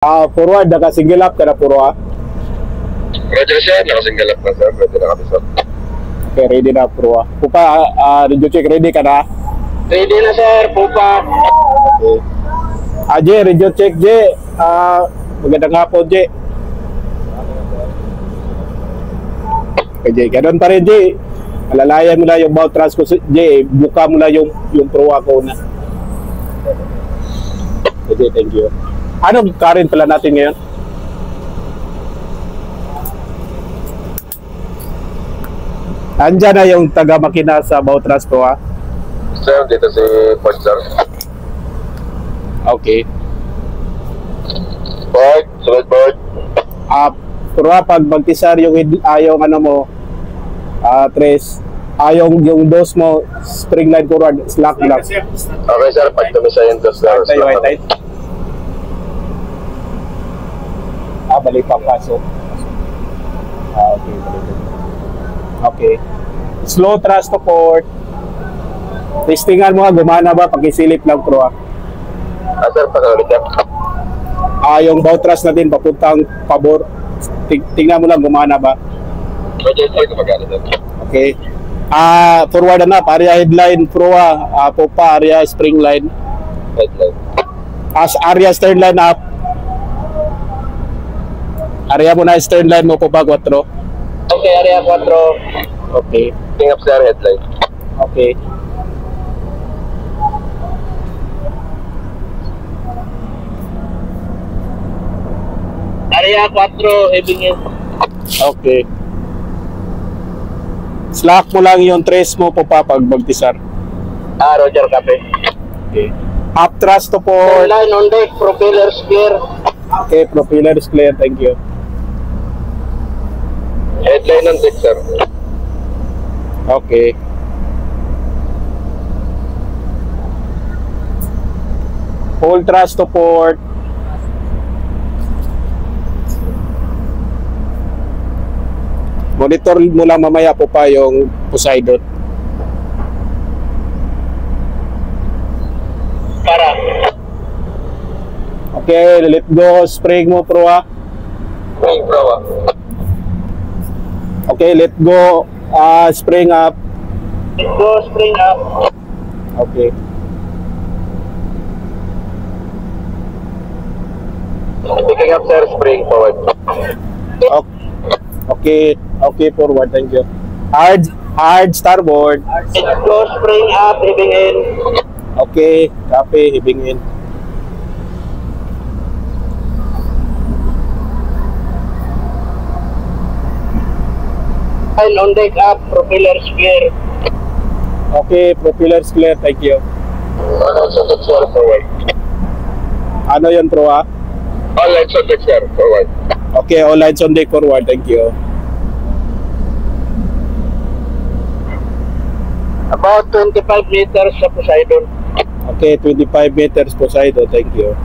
Forward, naka-single up ka na puro Roger sir, nakasingle up na sir. Pwede na kami sir. Okay, ready na puro Pupa, radio check, ready ka na? Ready na sir, Pupa. Okay. J, radio check, J. Magandang hapon, J. Okay, J. Ganun pa rin, J. Alalayan mo na yung bout transco, J. Buka mo na yung proa ko na. Okay, J, thank you. Anong current pala natin ngayon? Andyan na yung taga-makina sa bout transco, Sir, dito si Port sir. Okay. Port, sunod Port. Pero pag magtisar yung ano mo, tres, yung dos mo, spring line forward, slack lang. Okay sir, pag tumisayin to sir. Tayo, tayo. Balik pa paso. Okay, balik. Okay. Slow thrust to port. Testingan mo gumana ba? Pag-isilip lang pro Sir, pasaulit yan. Yung bow thrust natin papuntang pabor. Tingnan mo lang gumana ba? Roger sir, kumagana sir. Okay. Forward na, area headline pro popa area spring line. Headline. As area stern line up. Area mo na stern line mo popa 4. Okay, area 4. Okay. King up sir, headline. Okay. Area 4, heading in. Okay. Slack mo lang yung tres mo popa pag magtisar. Roger, copy. Okay. Up thrust to port. Line on deck, propellers clear. Okay, propeller is clear. Thank you. Headline on deck sir. Okay. Hold thrust to port. Monitor mo lang mamaya po pa yung Poseidon. Para. Okay, let go. Spring mo pro Spring pro Okay, let go. Spring up. Let go, spring up. Okay. Picking up sir, spring forward. Okay, okay, forward. Thank you. Hard starboard. Let go, spring up, heading in. Okay, copy, hibing in. Line on deck up, propellers clear. Okay, propellers clear. Thank you. Sir, forward. Ano yun, pro All lights on deck sir, forward. Okay, all lights on deck forward. Thank you. About 25 meters sa Poseidon. Okay, 25 meters Poseidon. Thank you.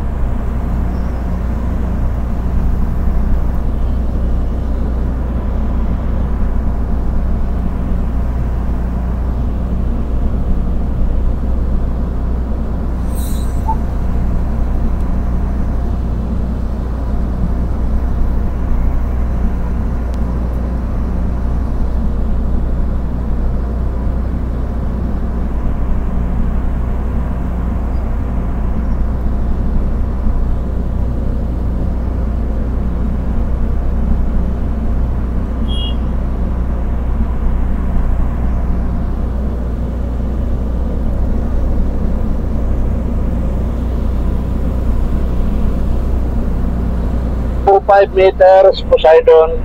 To 5 meters Poseidon.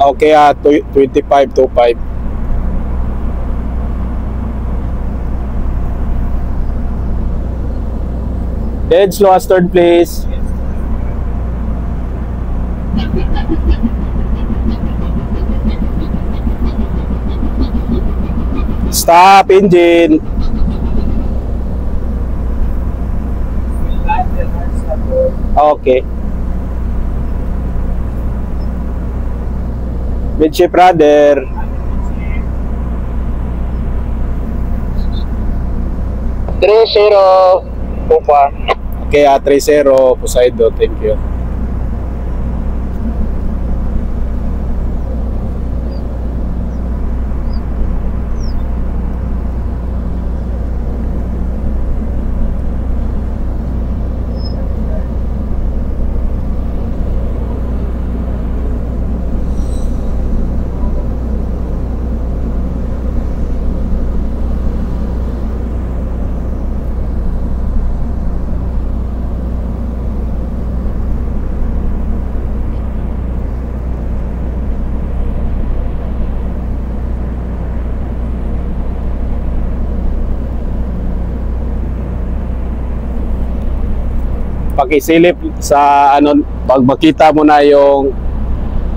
Okay, 25 to 5. Dead slow astern, please. Stop engine. Okay. Midship rudder. Three zero, Pupa. Okay, 30 Poseidon, thank you. Pakisilip sa ano, pag makita mo na yung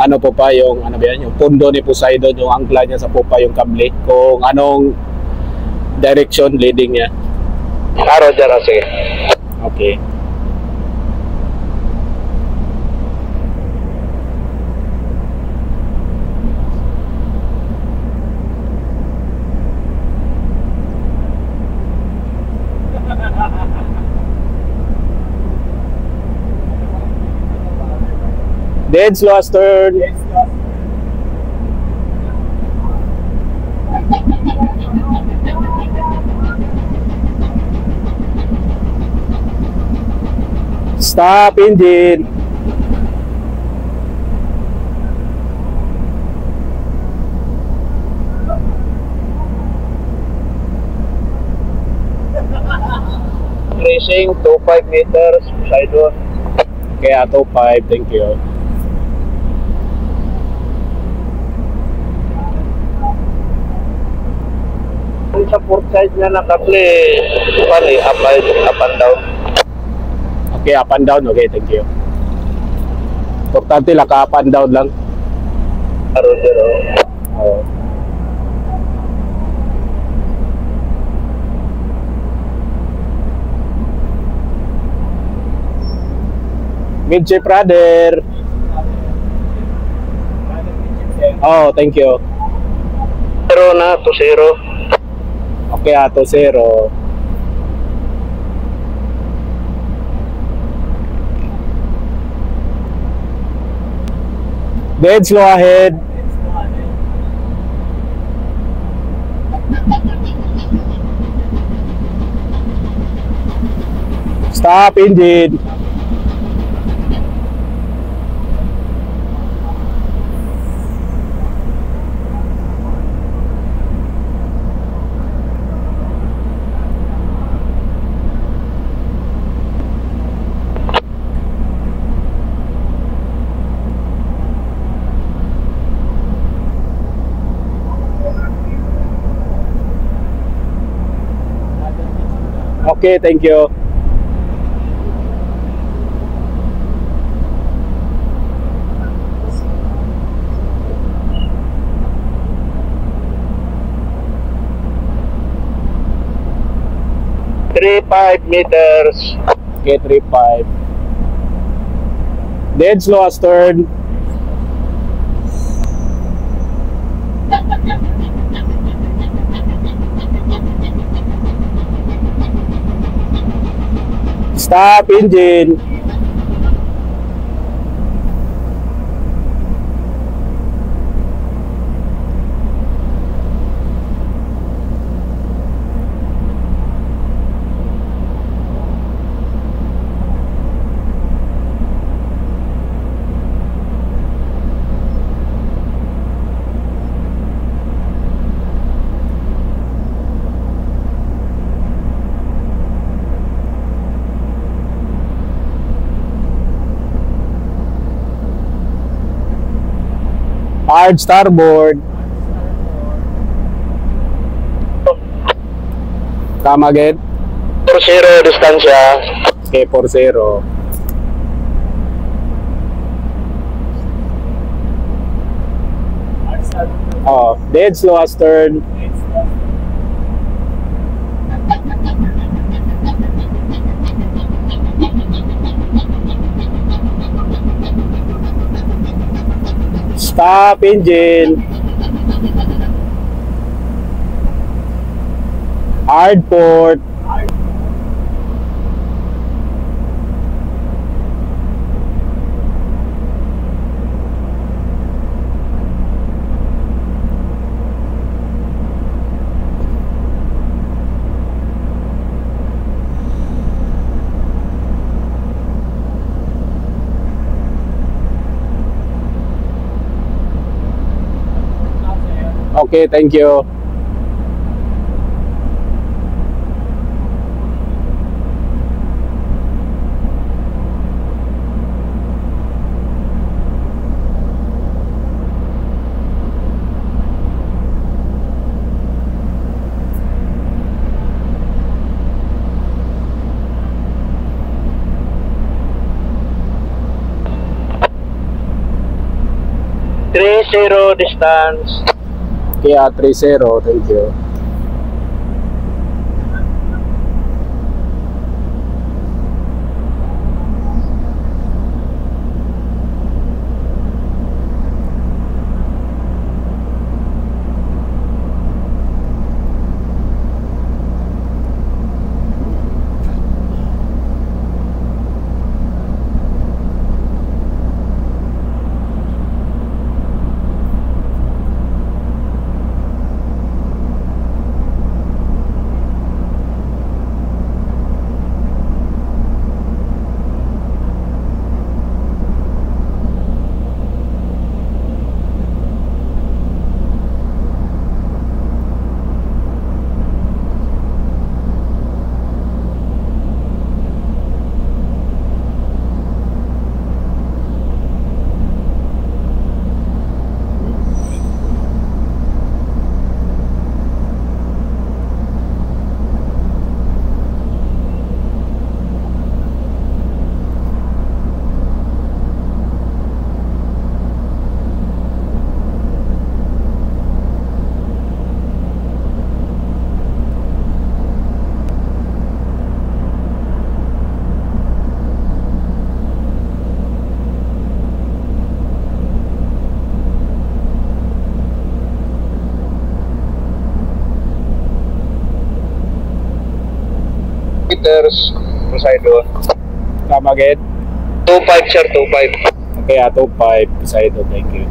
ano po pa yung ano ba yan, yung pundo ni Poseidon, yung angkla niya sa pupa, yung kable, kung anong direction leading niya. Roger, sige. Okay. Dead slow turn. Stop engine. Racing, 25 meters, Poseidon. Okay, auto 5, thank you. Sa port side na nakable, up and down. Okay, up and down, okay, thank you. Importante lang, up and down lang. Roger, Oh. Midship brother. Oh, thank you. 0 na, 2-0. Okay, ato 0. Dead slow ahead. Stop engine. Okay, thank you. Three 5 meters. Okay, 3-5. Dead slow astern. Stop engine. Hard starboard. Come again. 4-0 distansya. Okay, 4-0. Oh, dead slow astern. Stop engine. Hard port. Okay, thank you. Zero distance. Kaya 30, thank you. Meters, Poseidon. Come again? 25, sir, 25. Kaya 25, Poseidon, thank you.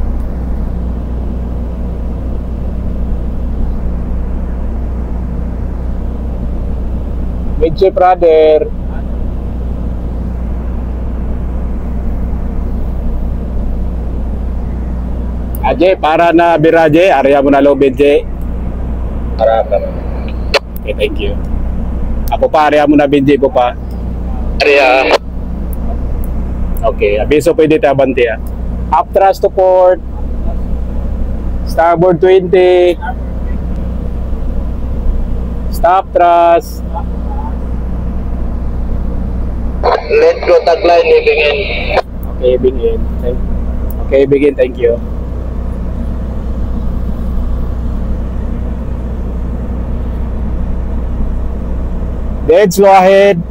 Medyo brother. Aje, para na biraje, area mo na lo Benje. Marami. Okay, thank you. Ako pa, area mo na Benje po pa. Area. Okay, abiso pwede tabanti ah. Up thrust to port. Starboard 20. Stop thrust. Let go tagline, living in. Okay, begin. Okay, begin. Thank you. Let's go ahead.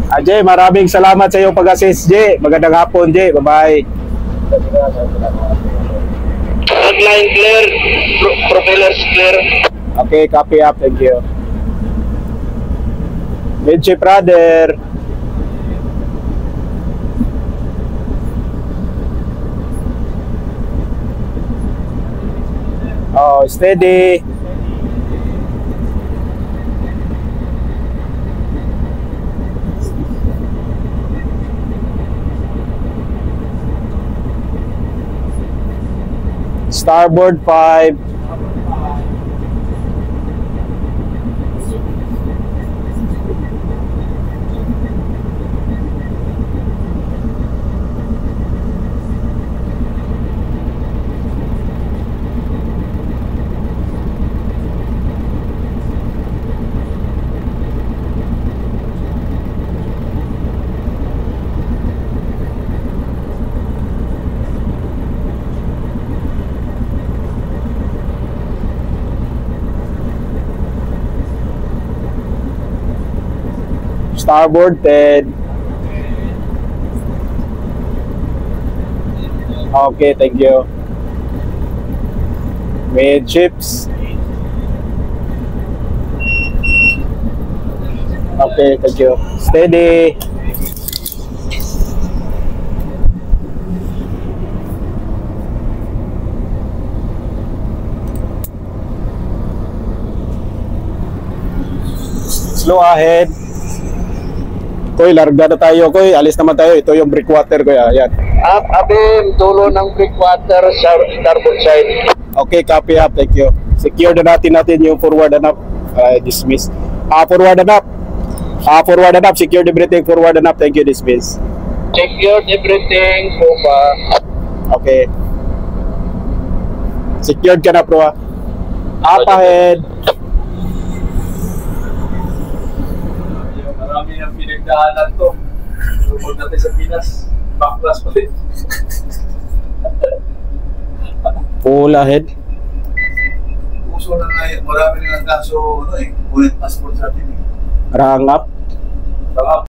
Ajay, maraming salamat sa iyong pag-assist, Jay. Magandang hapon, Jay. Bye-bye. Tagline clear. Propellers clear. Okay, copy up. Thank you. Midship brother. Oh, steady. Starboard 5. Starboard 10. Okay, thank you. Midships. Okay, thank you. Steady. Slow ahead. Koy, larga na tayo, Koy. Alis naman tayo. Ito yung breakwater, Koy. Ayan. Abim, dulo ng breakwater sa starboard side. Okay, copy up. Thank you. Secure na natin yung forward and up. Dismiss. Forward and up. Forward and up. Secure everything. Forward and up. Thank you. Dismiss. Secured everything po ba? Okay. Secured ka na, bro. Up ahead. Marami ang pinagdaanan to. Lupod natin sa Pinas. Backclass pa rin. Full ahead. Puso na nga yun. Marami nilang kaso, ano eh, ulit passport sa atin eh. Rang up. Baka